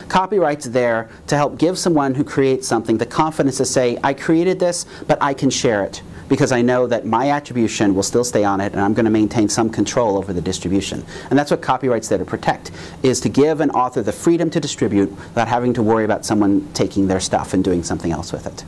Copyright's there to help give someone who creates something the confidence to say, I created this, but I can share it, because I know that my attribution will still stay on it and I'm going to maintain some control over the distribution. And that's what copyright's there to protect, is to give an author the freedom to distribute without having to worry about someone taking their stuff and doing something else with it.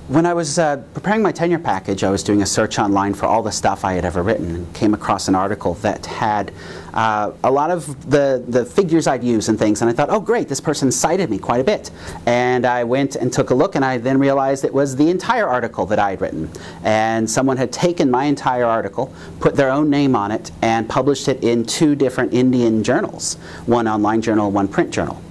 When I was preparing my tenure package, I was doing a search online for all the stuff I had ever written and came across an article that had a lot of the figures I'd use and things, and I thought, oh great, this person cited me quite a bit. And I went and took a look, and I then realized it was the entire article that I had written. And someone had taken my entire article, put their own name on it, and published it in 2 different Indian journals, one online journal, one print journal.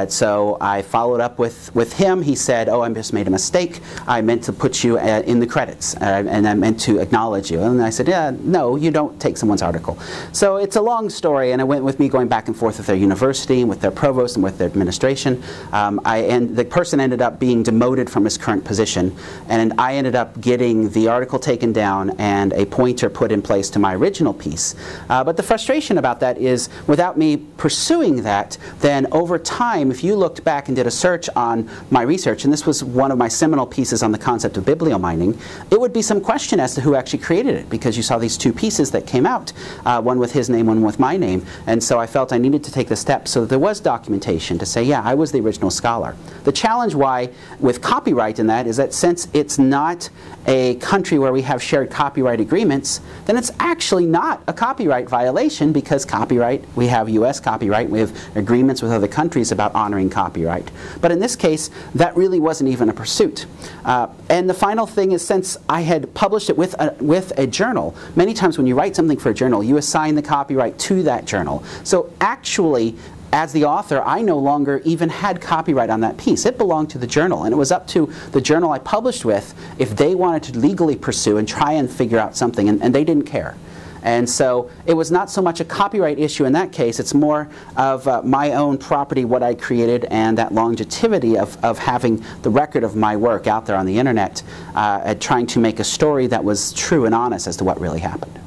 So I followed up with him. He said, oh, I just made a mistake. I meant to put you in the credits, and I meant to acknowledge you. And I said, yeah, no, you don't take someone's article. So it's a long story, and it went with me going back and forth with their university and with their provost and with their administration. And the person ended up being demoted from his current position, and I ended up getting the article taken down and a pointer put in place to my original piece. But the frustration about that is, without me pursuing that, then over time, if you looked back and did a search on my research, and this was one of my seminal pieces on the concept of bibliomining, it would be some question as to who actually created it, because you saw these 2 pieces that came out, one with his name, one with my name, and so I felt I needed to take the step so that there was documentation to say, yeah, I was the original scholar. The challenge with copyright in that is that since it's not a country where we have shared copyright agreements, then it's actually not a copyright violation, because copyright, we have US copyright, we have agreements with other countries about honoring copyright. But in this case, that really wasn't even a pursuit. And the final thing is, since I had published it with a journal, many times when you write something for a journal, you assign the copyright to that journal. So actually, as the author, I no longer even had copyright on that piece. It belonged to the journal, and it was up to the journal I published with if they wanted to legally pursue and try and figure out something, and they didn't care. And so it was not so much a copyright issue in that case, it's more of my own property, what I created, and that longevity of having the record of my work out there on the internet, trying to make a story that was true and honest as to what really happened.